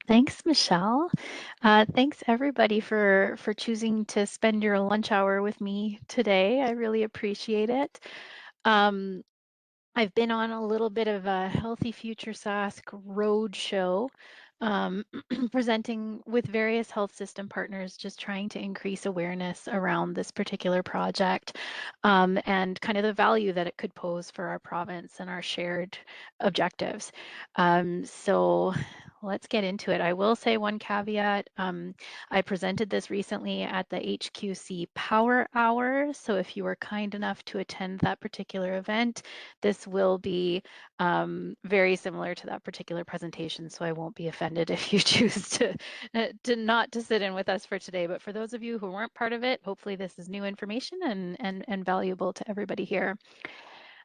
Thanks, Michelle. Thanks everybody for choosing to spend your lunch hour with me today. I really appreciate it. Um, I've been on a little bit of a Healthy Future Sask road show, um, presenting with various health system partners, just trying to increase awareness around this particular project, and kind of the value that it could pose for our province and our shared objectives. So let's get into it. I will say one caveat. I presented this recently at the HQC Power Hour. So if you were kind enough to attend that particular event, this will be very similar to that particular presentation. So I won't be offended if you choose to not to sit in with us for today. But for those of you who weren't part of it, hopefully this is new information and valuable to everybody here.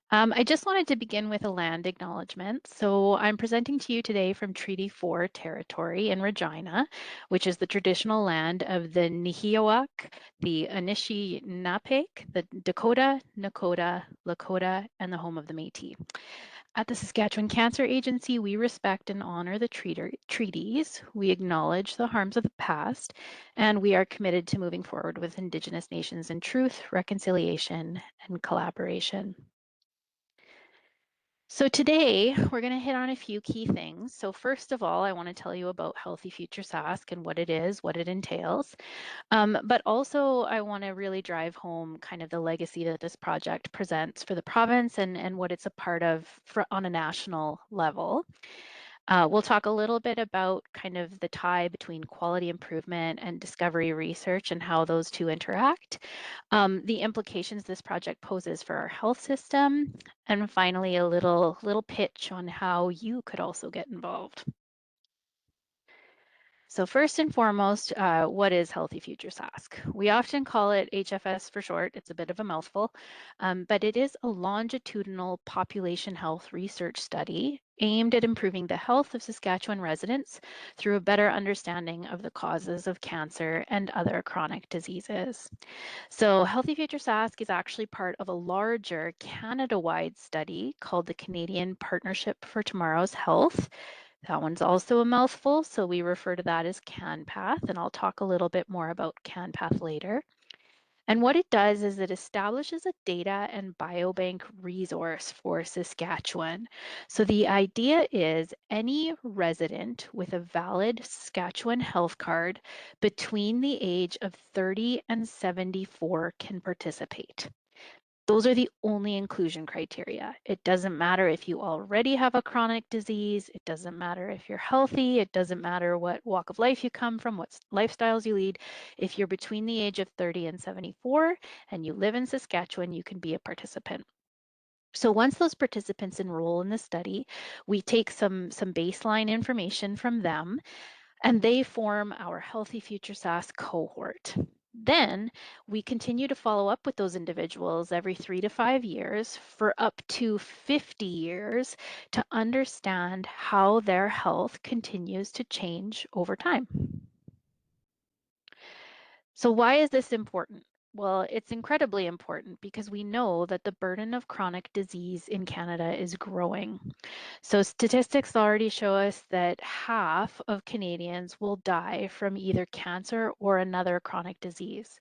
I just wanted to begin with a land acknowledgement. So I'm presenting to you today from Treaty 4 territory in Regina, which is the traditional land of the Nihilwak, the Anishinaapiq, the Dakota, Nakota, Lakota, and the home of the Métis. At the Saskatchewan Cancer Agency, we respect and honor the treaties, we acknowledge the harms of the past, and we are committed to moving forward with Indigenous nations in truth, reconciliation, and collaboration. So today we're going to hit on a few key things. So first of all, I want to tell you about Healthy Future Sask and what it is, what it entails. But also I want to really drive home kind of the legacy that this project presents for the province and what it's a part of on a national level. We'll talk a little bit about kind of the tie between quality improvement and discovery research and how those two interact, the implications this project poses for our health system, and finally a little pitch on how you could also get involved. So first and foremost, what is Healthy Future Sask? We often call it HFS for short. It's a bit of a mouthful, but it is a longitudinal population health research study aimed at improving the health of Saskatchewan residents through a better understanding of the causes of cancer and other chronic diseases. So Healthy Future Sask is actually part of a larger Canada-wide study called the Canadian Partnership for Tomorrow's Health. That one's also a mouthful, so we refer to that as CanPath, and I'll talk a little bit more about CanPath later. And what it does is it establishes a data and biobank resource for Saskatchewan. So the idea is any resident with a valid Saskatchewan health card between the age of 30 and 74 can participate. Those are the only inclusion criteria. It doesn't matter if you already have a chronic disease. It doesn't matter if you're healthy. It doesn't matter what walk of life you come from, what lifestyles you lead. If you're between the age of 30 and 74 and you live in Saskatchewan, you can be a participant. So once those participants enroll in the study, we take some baseline information from them, and they form our Healthy Future Sask cohort. Then we continue to follow up with those individuals every 3 to 5 years for up to 50 years to understand how their health continues to change over time. So why is this important? Well, it's incredibly important because we know that the burden of chronic disease in Canada is growing. So statistics already show us that half of Canadians will die from either cancer or another chronic disease.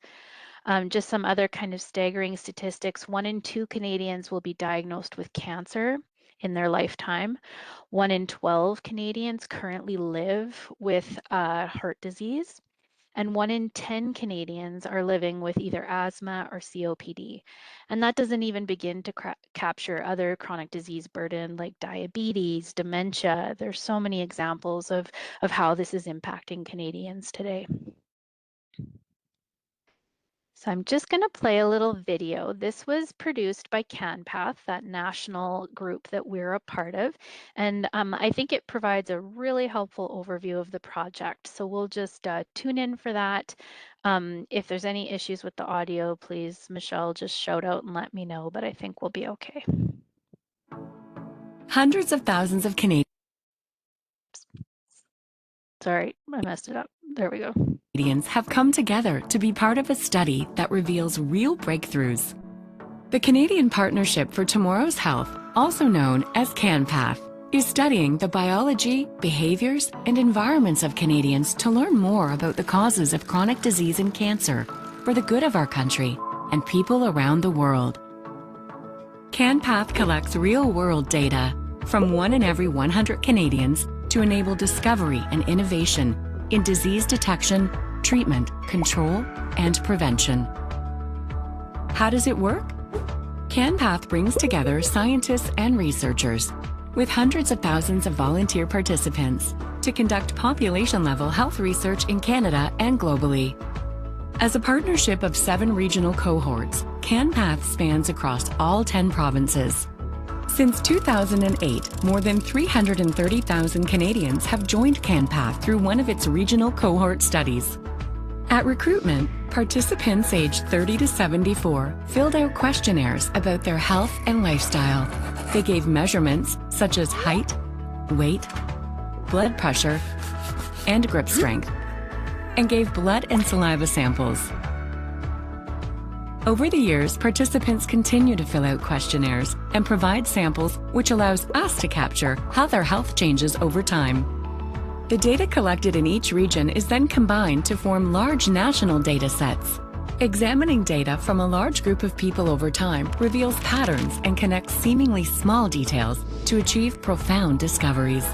Just some other kind of staggering statistics: 1 in 2 Canadians will be diagnosed with cancer in their lifetime. 1 in 12 Canadians currently live with heart disease. And 1 in 10 Canadians are living with either asthma or COPD. And that doesn't even begin to capture other chronic disease burden like diabetes, dementia. There's so many examples of how this is impacting Canadians today. So I'm just going to play a little video. This was produced by CanPath, that national group that we're a part of. And I think it provides a really helpful overview of the project. So we'll just tune in for that. If there's any issues with the audio, please, Michelle, just shout out and let me know, but I think we'll be okay. Hundreds of thousands of Canadians. Sorry, I messed it up. There we go. Canadians have come together to be part of a study that reveals real breakthroughs. The Canadian Partnership for Tomorrow's Health, also known as CanPath, is studying the biology, behaviors, and environments of Canadians to learn more about the causes of chronic disease and cancer for the good of our country and people around the world. CanPath collects real-world data from 1 in every 100 Canadians to enable discovery and innovation in disease detection, treatment, control, and prevention. How does it work? CanPath brings together scientists and researchers with hundreds of thousands of volunteer participants to conduct population-level health research in Canada and globally. As a partnership of 7 regional cohorts, CanPath spans across all 10 provinces. Since 2008, more than 330,000 Canadians have joined CanPath through one of its regional cohort studies. At recruitment, participants aged 30 to 74 filled out questionnaires about their health and lifestyle. They gave measurements such as height, weight, blood pressure, and grip strength, and gave blood and saliva samples. Over the years, participants continue to fill out questionnaires and provide samples, which allows us to capture how their health changes over time. The data collected in each region is then combined to form large national data sets. Examining data from a large group of people over time reveals patterns and connects seemingly small details to achieve profound discoveries.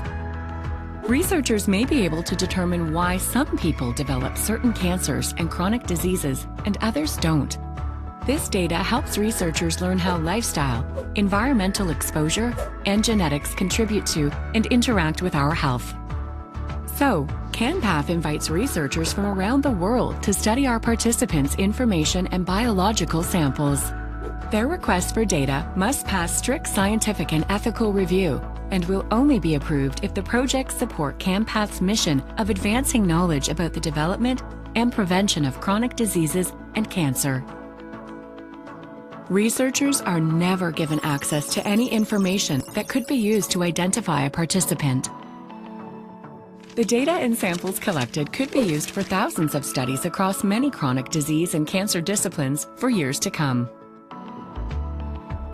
Researchers may be able to determine why some people develop certain cancers and chronic diseases and others don't. This data helps researchers learn how lifestyle, environmental exposure, and genetics contribute to and interact with our health. So, CanPath invites researchers from around the world to study our participants' information and biological samples. Their requests for data must pass strict scientific and ethical review and will only be approved if the projects support CanPath's mission of advancing knowledge about the development and prevention of chronic diseases and cancer. Researchers are never given access to any information that could be used to identify a participant. The data and samples collected could be used for thousands of studies across many chronic disease and cancer disciplines for years to come.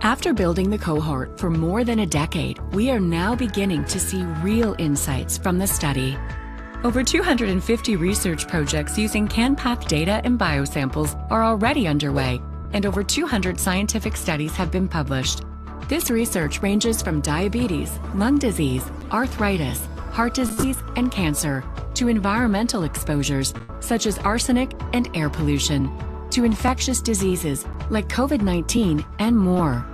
After building the cohort for more than a decade, we are now beginning to see real insights from the study. Over 250 research projects using CanPath data and biosamples are already underway, and over 200 scientific studies have been published. This research ranges from diabetes, lung disease, arthritis, heart disease, and cancer, to environmental exposures such as arsenic and air pollution, to infectious diseases like COVID-19 and more.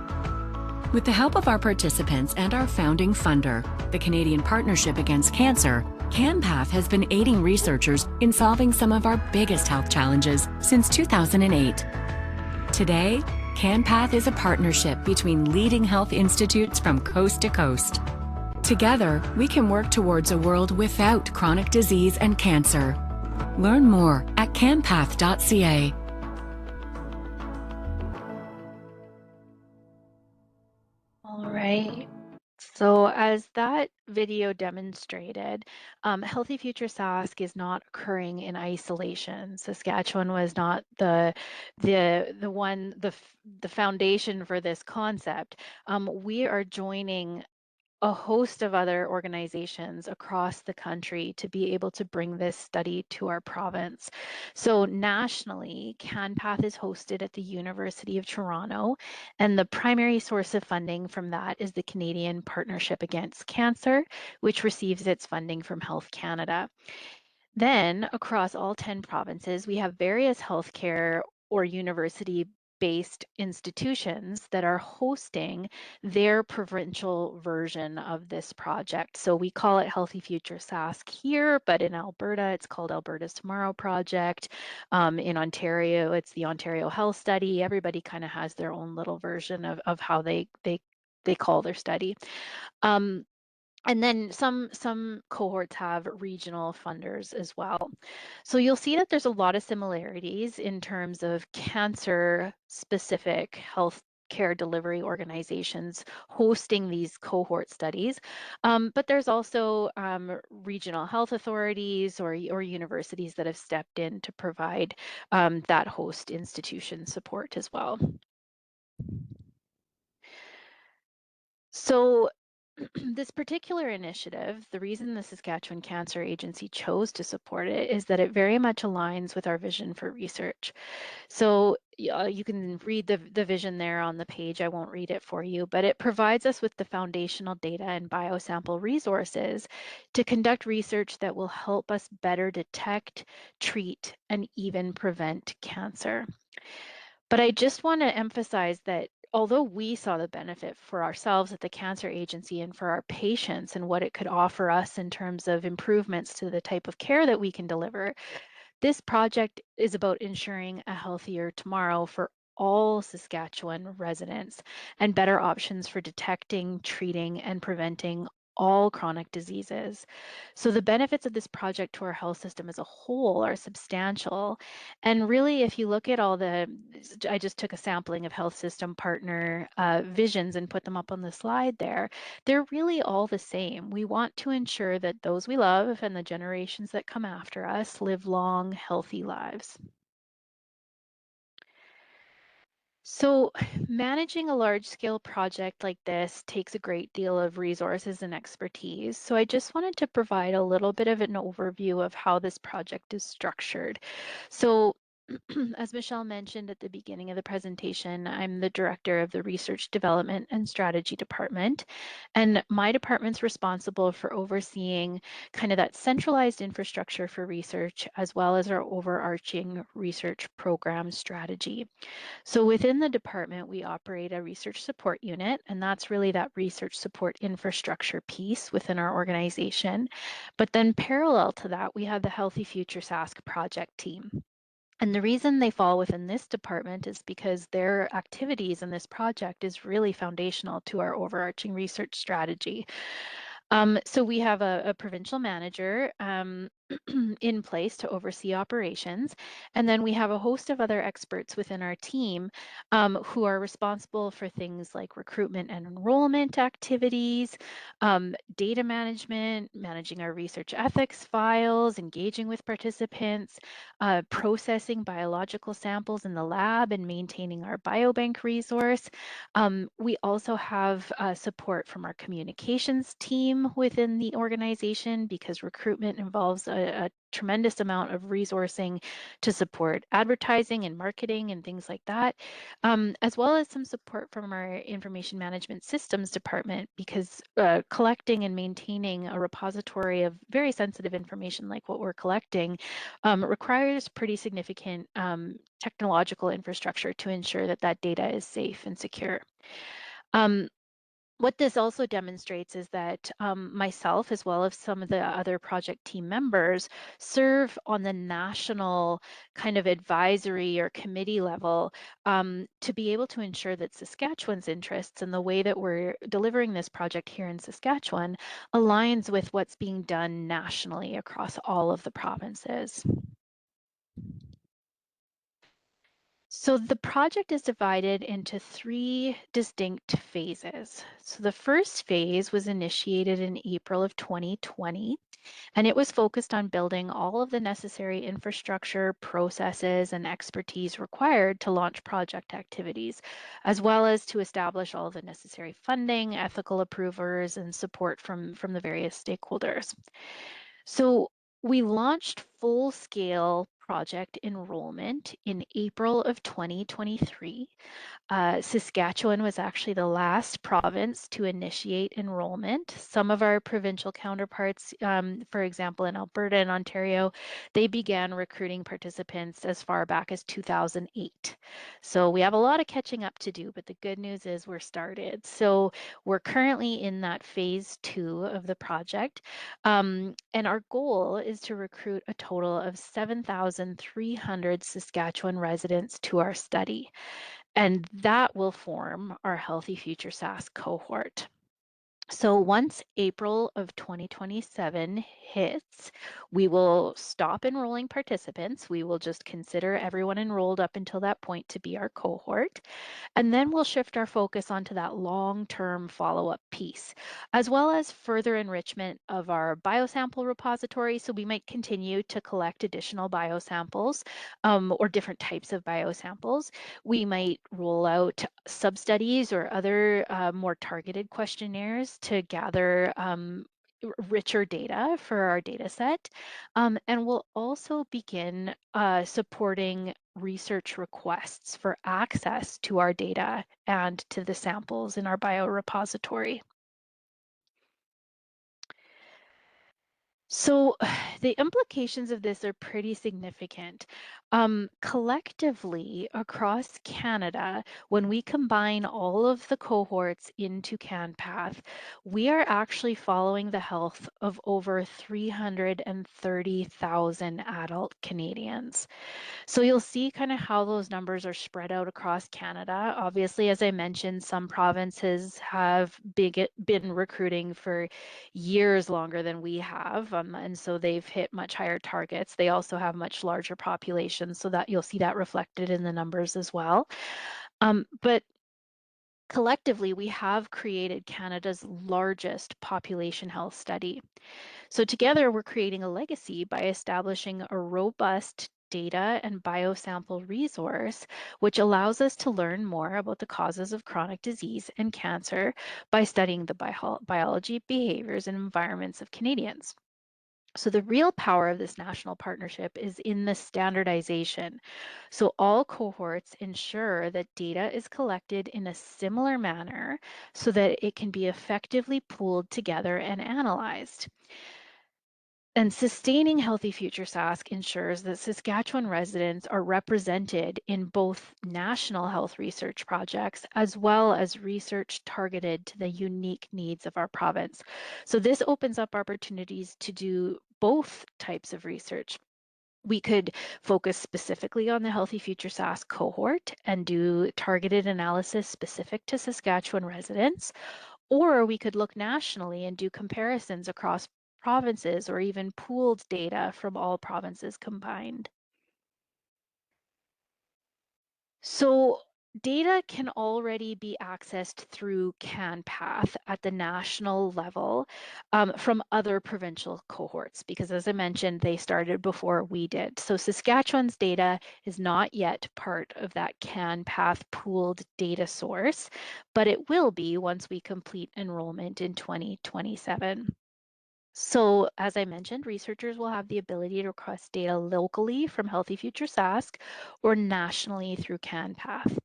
With the help of our participants and our founding funder, the Canadian Partnership Against Cancer, CanPath has been aiding researchers in solving some of our biggest health challenges since 2008. Today, CanPath is a partnership between leading health institutes from coast to coast. Together, we can work towards a world without chronic disease and cancer. Learn more at canpath.ca. All right. So as that video demonstrated, Healthy Future Sask is not occurring in isolation. Saskatchewan was not the foundation for this concept. We are joining a host of other organizations across the country to be able to bring this study to our province. So nationally, CanPath is hosted at the University of Toronto, and the primary source of funding from that is the Canadian Partnership Against Cancer, which receives its funding from Health Canada. Then, across all 10 provinces, we have various healthcare or university-based institutions that are hosting their provincial version of this project. So we call it Healthy Future Sask here, but in Alberta, it's called Alberta's Tomorrow Project. In Ontario, it's the Ontario Health Study. Everybody kind of has their own little version of how they call their study. And then some cohorts have regional funders as well. So you'll see that there's a lot of similarities in terms of cancer-specific health care delivery organizations hosting these cohort studies. But there's also regional health authorities or universities that have stepped in to provide that host institution support as well. So This particular initiative, the reason the Saskatchewan Cancer Agency chose to support it is that it very much aligns with our vision for research. So you can read the vision there on the page. I won't read it for you, but it provides us with the foundational data and biosample resources to conduct research that will help us better detect, treat, and even prevent cancer. But I just want to emphasize that although we saw the benefit for ourselves at the Cancer Agency and for our patients and what it could offer us in terms of improvements to the type of care that we can deliver, this project is about ensuring a healthier tomorrow for all Saskatchewan residents and better options for detecting, treating, and preventing all chronic diseases. So the benefits of this project to our health system as a whole are substantial. And really, if you look at all I just took a sampling of health system partner visions and put them up on the slide there. They're really all the same. We want to ensure that those we love and the generations that come after us live long, healthy lives. So, managing a large scale project like this takes a great deal of resources and expertise. So, I just wanted to provide a little bit of an overview of how this project is structured. So, as Michelle mentioned at the beginning of the presentation, I'm the director of the Research Development and Strategy Department. And my department's responsible for overseeing kind of that centralized infrastructure for research, as well as our overarching research program strategy. So within the department, we operate a research support unit, and that's really that research support infrastructure piece within our organization. But then parallel to that, we have the Healthy Future Sask project team. And the reason they fall within this department is because their activities in this project is really foundational to our overarching research strategy. So we have a provincial manager in place to oversee operations. And then we have a host of other experts within our team who are responsible for things like recruitment and enrollment activities, data management, managing our research ethics files, engaging with participants, processing biological samples in the lab and maintaining our biobank resource. We also have support from our communications team within the organization because recruitment involves a tremendous amount of resourcing to support advertising and marketing and things like that, as well as some support from our information management systems department because collecting and maintaining a repository of very sensitive information like what we're collecting requires pretty significant technological infrastructure to ensure that that data is safe and secure. Um, what this also demonstrates is that myself, as well as some of the other project team members, serve on the national kind of advisory or committee level to be able to ensure that Saskatchewan's interests and the way that we're delivering this project here in Saskatchewan aligns with what's being done nationally across all of the provinces. So the project is divided into three distinct phases. So the first phase was initiated in April of 2020, and it was focused on building all of the necessary infrastructure, processes, and expertise required to launch project activities, as well as to establish all the necessary funding, ethical approvers, and support from the various stakeholders. So we launched full-scale project enrollment in April of 2023. Saskatchewan was actually the last province to initiate enrollment. Some of our provincial counterparts, for example, in Alberta and Ontario, they began recruiting participants as far back as 2008. So we have a lot of catching up to do, but the good news is we're started. So we're currently in that phase 2 of the project. And our goal is to recruit a total of 7,300 Saskatchewan residents to our study. And that will form our Healthy Future Sask cohort. So once April of 2027 hits, We will stop enrolling participants. We will just consider everyone enrolled up until that point to be our cohort. And then we'll shift our focus onto that long-term follow-up piece, as well as further enrichment of our biosample repository. So we might continue to collect additional biosamples or different types of biosamples. We might roll out sub-studies or other more targeted questionnaires to gather richer data for our data set. And we'll also begin supporting research requests for access to our data and to the samples in our biorepository. So the implications of this are pretty significant. Collectively, across Canada, when we combine all of the cohorts into CanPath, we are actually following the health of over 330,000 adult Canadians. So you'll see kind of how those numbers are spread out across Canada. Obviously, as I mentioned, some provinces have been recruiting for years longer than we have, and so they've hit much higher targets. They also have much larger populations, so that you'll see that reflected in the numbers as well. But collectively, we have created Canada's largest population health study. So together, we're creating a legacy by establishing a robust data and biosample resource, which allows us to learn more about the causes of chronic disease and cancer by studying the biology, behaviors, and environments of Canadians. So the real power of this national partnership is in the standardization. So all cohorts ensure that data is collected in a similar manner so that it can be effectively pooled together and analyzed. And sustaining Healthy Future Sask ensures that Saskatchewan residents are represented in both national health research projects as well as research targeted to the unique needs of our province. So this opens up opportunities to do both types of research. We could focus specifically on the Healthy Future Sask cohort and do targeted analysis specific to Saskatchewan residents, or we could look nationally and do comparisons across provinces or even pooled data from all provinces combined. So data can already be accessed through CanPath at the national level from other provincial cohorts, because as I mentioned, they started before we did. So Saskatchewan's data is not yet part of that CanPath pooled data source, but it will be once we complete enrollment in 2027. So as I mentioned, researchers will have the ability to request data locally from Healthy Future Sask or nationally through CanPath.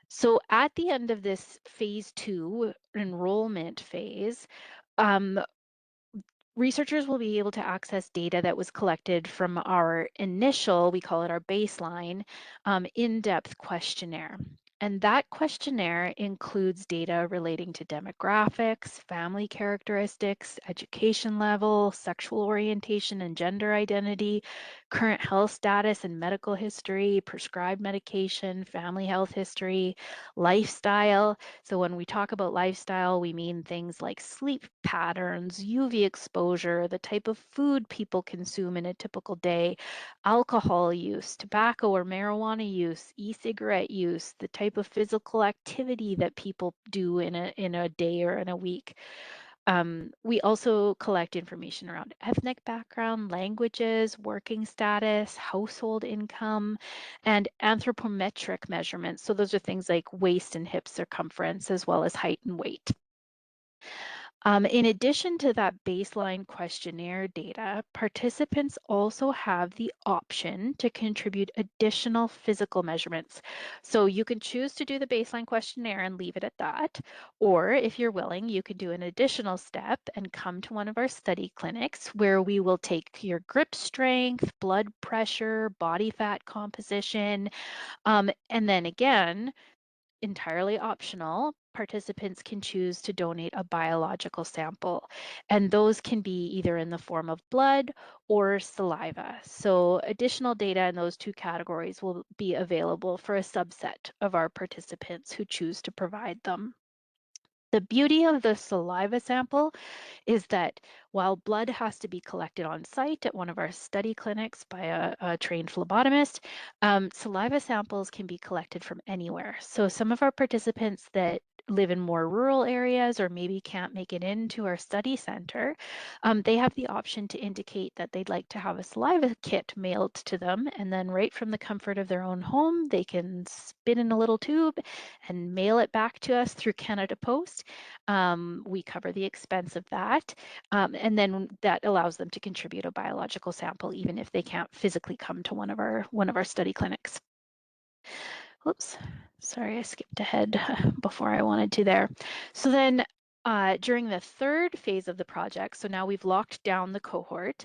So at the end of this phase 2 enrollment phase, um, researchers will be able to access data that was collected from our initial, we call it our baseline, in-depth questionnaire. And that questionnaire includes data relating to demographics, family characteristics, education level, sexual orientation and gender identity, current health status and medical history, prescribed medication, family health history, lifestyle. So when we talk about lifestyle, we mean things like sleep patterns, UV exposure, the type of food people consume in a typical day, alcohol use, tobacco or marijuana use, e-cigarette use, the type of physical activity that people do in a day or in a week. We also collect information around ethnic background, languages, working status, household income, and anthropometric measurements. So those are things like waist and hip circumference, as well as height and weight. In addition to that baseline questionnaire data, participants also have the option to contribute additional physical measurements. So you can choose to do the baseline questionnaire and leave it at that. Or if you're willing, you can do an additional step and come to one of our study clinics where we will take your grip strength, blood pressure, body fat composition, and then again, entirely optional, participants can choose to donate a biological sample, and those can be either in the form of blood or saliva. So additional data in those two categories will be available for a subset of our participants who choose to provide them. The beauty of the saliva sample is that while blood has to be collected on site at one of our study clinics by a trained phlebotomist, saliva samples can be collected from anywhere. So some of our participants that live in more rural areas or maybe can't make it into our study center, they have the option to indicate that they'd like to have a saliva kit mailed to them. And then right from the comfort of their own home, they can spin in a little tube and mail it back to us through Canada Post. We cover the expense of that. And then that allows them to contribute a biological sample, even if they can't physically come to one of our study clinics. Oops, sorry, I skipped ahead before I wanted to there. So then during the third phase of the project, so now we've locked down the cohort,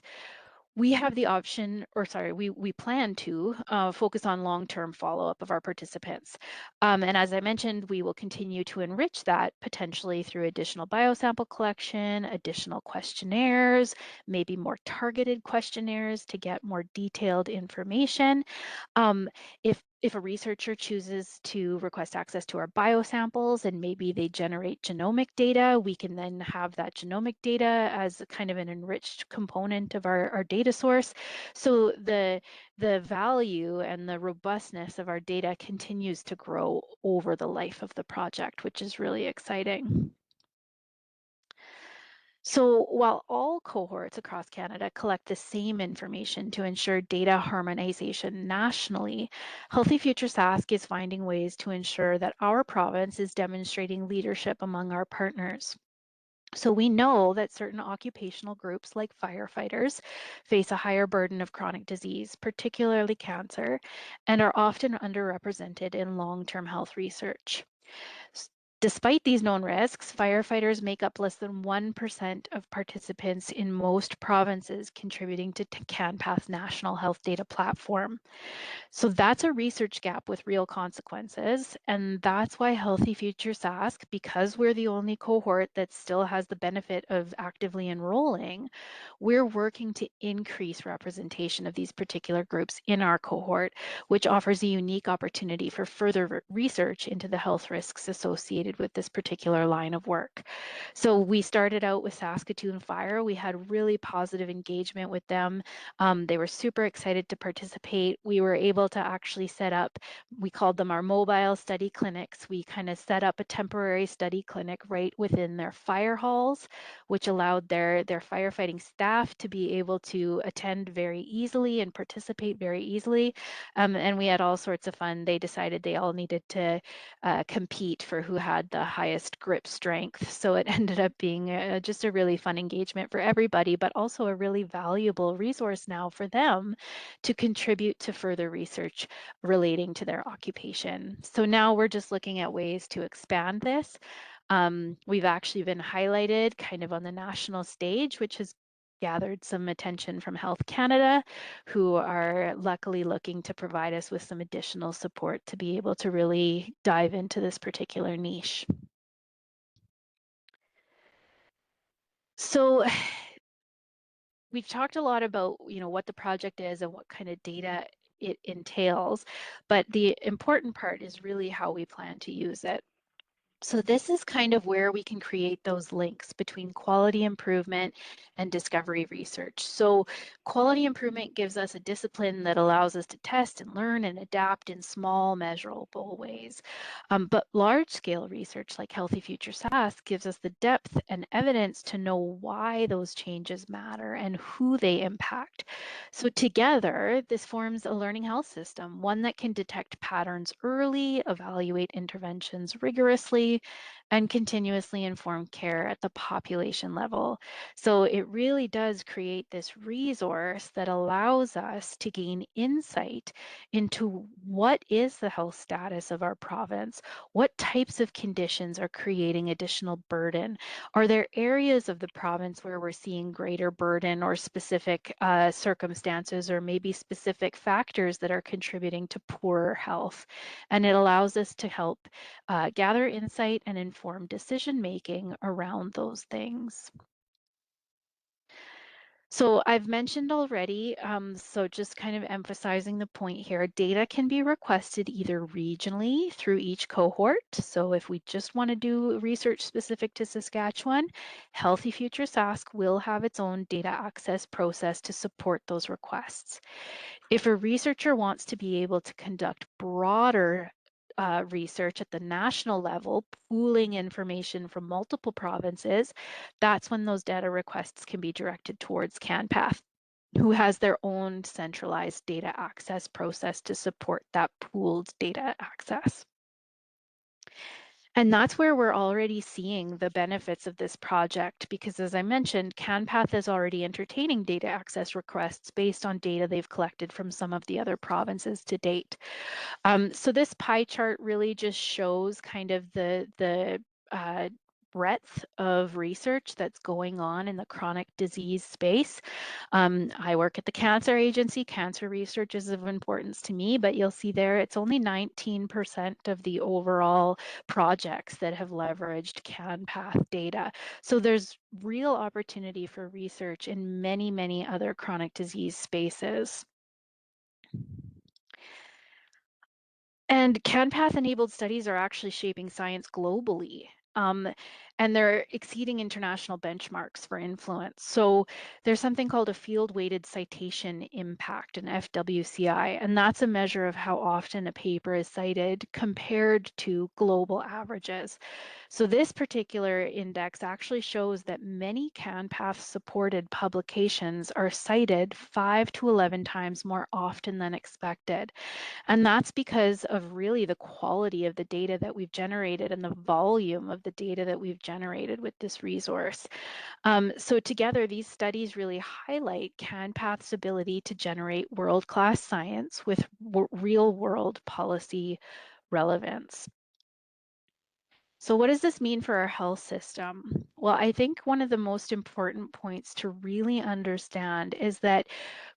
we have the option, or sorry, we plan to focus on long-term follow-up of our participants. And as I mentioned, we will continue to enrich that potentially through additional biosample collection, additional questionnaires, maybe more targeted questionnaires to get more detailed information. Um, if a researcher chooses to request access to our biosamples and maybe they generate genomic data, we can then have that genomic data as a kind of an enriched component of our data source. So the value and the robustness of our data continues to grow over the life of the project, which is really exciting. So while all cohorts across Canada collect the same information to ensure data harmonization nationally, Healthy Future Sask is finding ways to ensure that our province is demonstrating leadership among our partners. So we know that certain occupational groups like firefighters face a higher burden of chronic disease, particularly cancer, and are often underrepresented in long-term health research. Despite these known risks, firefighters make up less than 1% of participants in most provinces contributing to CanPath's national health data platform. So that's a research gap with real consequences. And that's why Healthy Future Sask, because we're the only cohort that still has the benefit of actively enrolling, we're working to increase representation of these particular groups in our cohort, which offers a unique opportunity for further research into the health risks associated with this particular line of work. So we started out with Saskatoon Fire. We had really positive engagement with them. They were super excited to participate. We were able to actually set up, we called them our mobile study clinics. We kind of set up a temporary study clinic right within their fire halls, which allowed their firefighting staff to be able to attend very easily and participate very easily. And we had all sorts of fun. They decided they all needed to compete for who had the highest grip strength. So it ended up being just a really fun engagement for everybody, but also a really valuable resource now for them to contribute to further research relating to their occupation. So now we're just looking at ways to expand this. We've actually been highlighted kind of on the national stage, which has gathered some attention from Health Canada, who are luckily looking to provide us with some additional support to be able to really dive into this particular niche. So we've talked a lot about, what the project is and what kind of data it entails, but the important part is really how we plan to use it. So this is kind of where we can create those links between quality improvement and discovery research. So quality improvement gives us a discipline that allows us to test and learn and adapt in small, measurable ways. But large-scale research like Healthy Future Sask gives us the depth and evidence to know why those changes matter and who they impact. So together, this forms a learning health system, one that can detect patterns early, evaluate interventions rigorously, and continuously inform care at the population level. So it really does create this resource that allows us to gain insight into what is the health status of our province, what types of conditions are creating additional burden, are there areas of the province where we're seeing greater burden or specific circumstances or maybe specific factors that are contributing to poorer health? And it allows us to help gather insight and inform decision making around those things. So I've mentioned already, so just kind of emphasizing the point here, data can be requested either regionally through each cohort. So if we just want to do research specific to Saskatchewan, Healthy Future Sask will have its own data access process to support those requests. If a researcher wants to be able to conduct broader research at the national level, pooling information from multiple provinces, that's when those data requests can be directed towards CanPath, who has their own centralized data access process to support that pooled data access. And that's where we're already seeing the benefits of this project because, as I mentioned, CanPath is already entertaining data access requests based on data they've collected from some of the other provinces to date. So this pie chart really just shows kind of the breadth of research that's going on in the chronic disease space. I work at the Cancer Agency. Cancer research is of importance to me, but you'll see there it's only 19% of the overall projects that have leveraged CanPath data. So there's real opportunity for research in many, many other chronic disease spaces. And CanPath-enabled studies are actually shaping science globally. Um, and they're exceeding international benchmarks for influence. So there's something called a field-weighted citation impact, an FWCI, and that's a measure of how often a paper is cited compared to global averages. So this particular index actually shows that many CanPath-supported publications are cited 5 to 11 times more often than expected. And that's because of really the quality of the data that we've generated and the volume of the data that we've generated with this resource. So together, these studies really highlight CanPath's ability to generate world-class science with real-world policy relevance. So what does this mean for our health system? Well, I think one of the most important points to really understand is that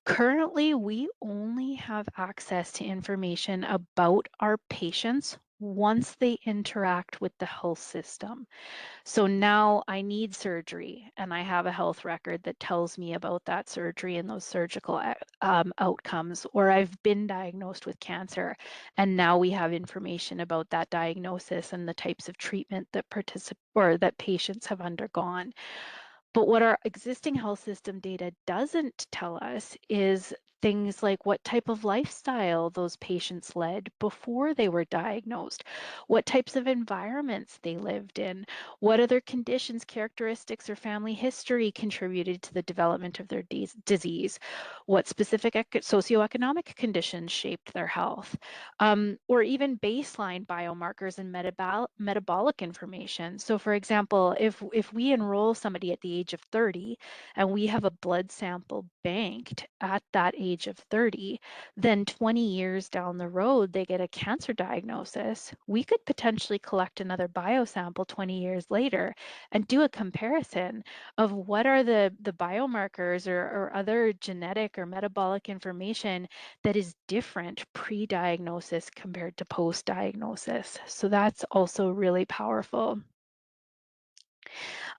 currently we only have access to information about our patients once they interact with the health system. So now I need surgery and I have a health record that tells me about that surgery and those surgical outcomes, or I've been diagnosed with cancer and now we have information about that diagnosis and the types of treatment that that patients have undergone. But what our existing health system data doesn't tell us is things like what type of lifestyle those patients led before they were diagnosed, what types of environments they lived in, what other conditions, characteristics, or family history contributed to the development of their disease, what specific socioeconomic conditions shaped their health, or even baseline biomarkers and metabolic information. So for example, if we enroll somebody at the age of 30 and we have a blood sample banked at that age of 30, then 20 years down the road, they get a cancer diagnosis, we could potentially collect another biosample 20 years later and do a comparison of what are the biomarkers or other genetic or metabolic information that is different pre-diagnosis compared to post-diagnosis. So that's also really powerful.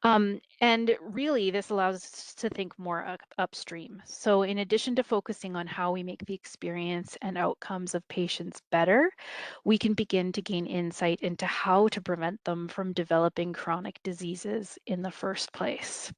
And really, this allows us to think more upstream. So in addition to focusing on how we make the experience and outcomes of patients better, we can begin to gain insight into how to prevent them from developing chronic diseases in the first place.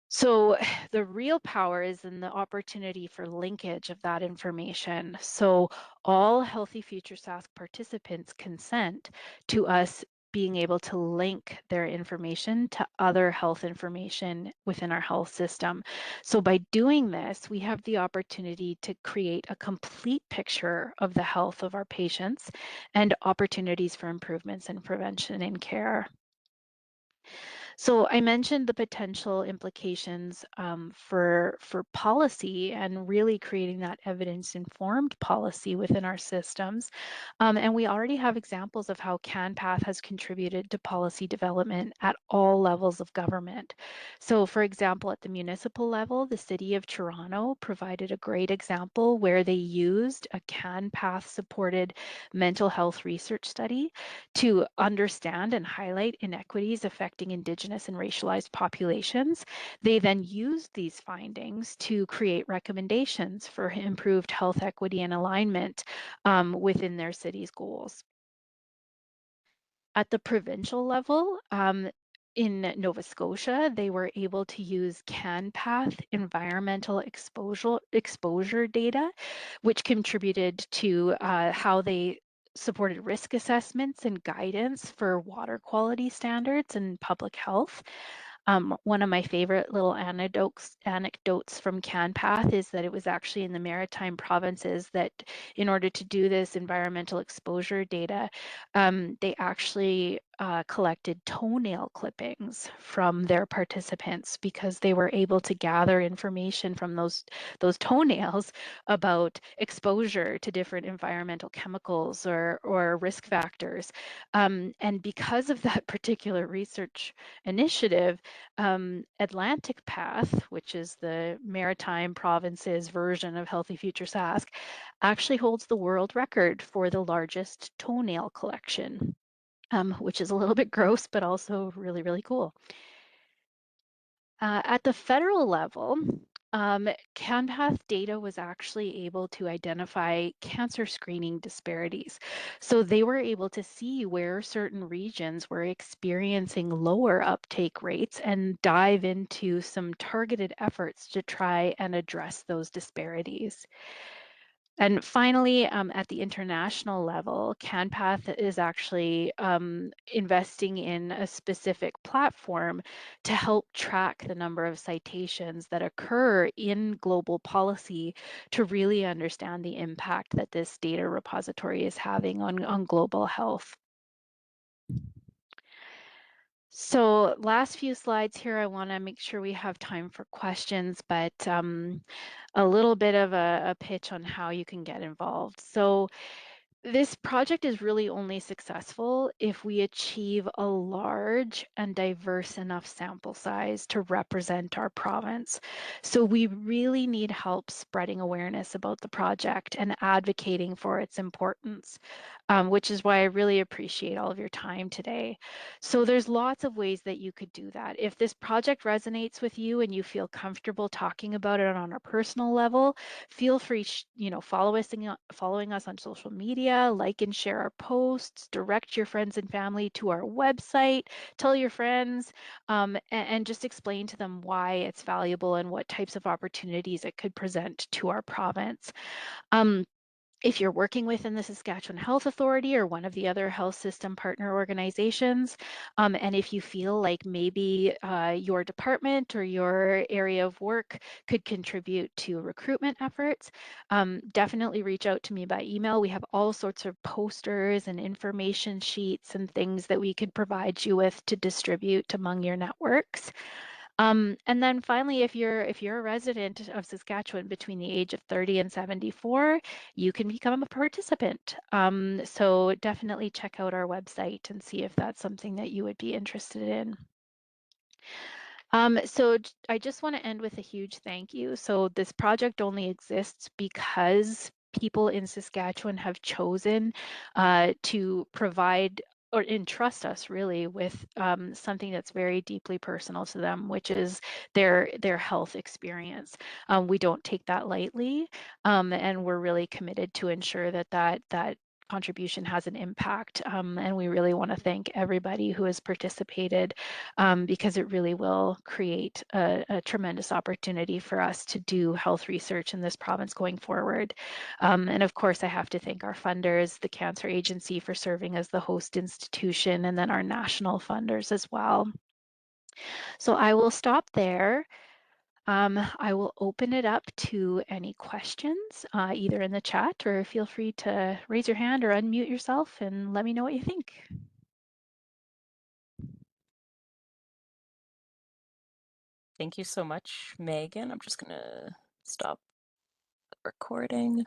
So the real power is in the opportunity for linkage of that information. So all Healthy Future Sask participants consent to us being able to link their information to other health information within our health system. So by doing this, we have the opportunity to create a complete picture of the health of our patients and opportunities for improvements in prevention and care. So I mentioned the potential implications for policy and really creating that evidence-informed policy within our systems. And we already have examples of how CanPath has contributed to policy development at all levels of government. So for example, at the municipal level, the City of Toronto provided a great example where they used a CanPath-supported mental health research study to understand and highlight inequities affecting Indigenous Indigenous and racialized populations. They then used these findings to create recommendations for improved health equity and alignment within their city's goals. At the provincial level, in Nova Scotia, they were able to use CanPath environmental exposure data, which contributed to how they supported risk assessments and guidance for water quality standards and public health. One of my favorite little anecdotes from CanPath is that it was actually in the Maritime provinces that, in order to do this environmental exposure data, they actually collected toenail clippings from their participants because they were able to gather information from those toenails about exposure to different environmental chemicals or risk factors. And because of that particular research initiative, Atlantic Path, which is the Maritime Province's version of Healthy Future Sask, actually holds the world record for the largest toenail collection, which is a little bit gross, but also really, really cool. At the federal level, CanPath data was actually able to identify cancer screening disparities. So they were able to see where certain regions were experiencing lower uptake rates and dive into some targeted efforts to try and address those disparities. And finally, at the international level, CanPath is actually investing in a specific platform to help track the number of citations that occur in global policy to really understand the impact that this data repository is having on global health. So last few slides here, I want to make sure we have time for questions, but a little bit of a pitch on how you can get involved. So this project is really only successful if we achieve a large and diverse enough sample size to represent our province. So we really need help spreading awareness about the project and advocating for its importance, which is why I really appreciate all of your time today. So there's lots of ways that you could do that. If this project resonates with you and you feel comfortable talking about it on a personal level, feel free, following us on social media, like and share our posts, direct your friends and family to our website, tell your friends, and just explain to them why it's valuable and what types of opportunities it could present to our province. If you're working within the Saskatchewan Health Authority or one of the other health system partner organizations, and if you feel like maybe your department or your area of work could contribute to recruitment efforts, definitely reach out to me by email. We have all sorts of posters and information sheets and things that we could provide you with to distribute among your networks. And then finally, if you're a resident of Saskatchewan between the age of 30 and 74, you can become a participant. So definitely check out our website and see if that's something that you would be interested in. So I just want to end with a huge thank you. So this project only exists because people in Saskatchewan have chosen to provide or entrust us really with something that's very deeply personal to them, which is their health experience. We don't take that lightly, and we're really committed to ensure that contribution has an impact. And we really want to thank everybody who has participated because it really will create a tremendous opportunity for us to do health research in this province going forward. And of course, I have to thank our funders, the Cancer Agency for serving as the host institution, and then our national funders as well. So I will stop there. I will open it up to any questions, either in the chat or feel free to raise your hand or unmute yourself and let me know what you think. Thank you so much, Megan. I'm just going to stop the recording.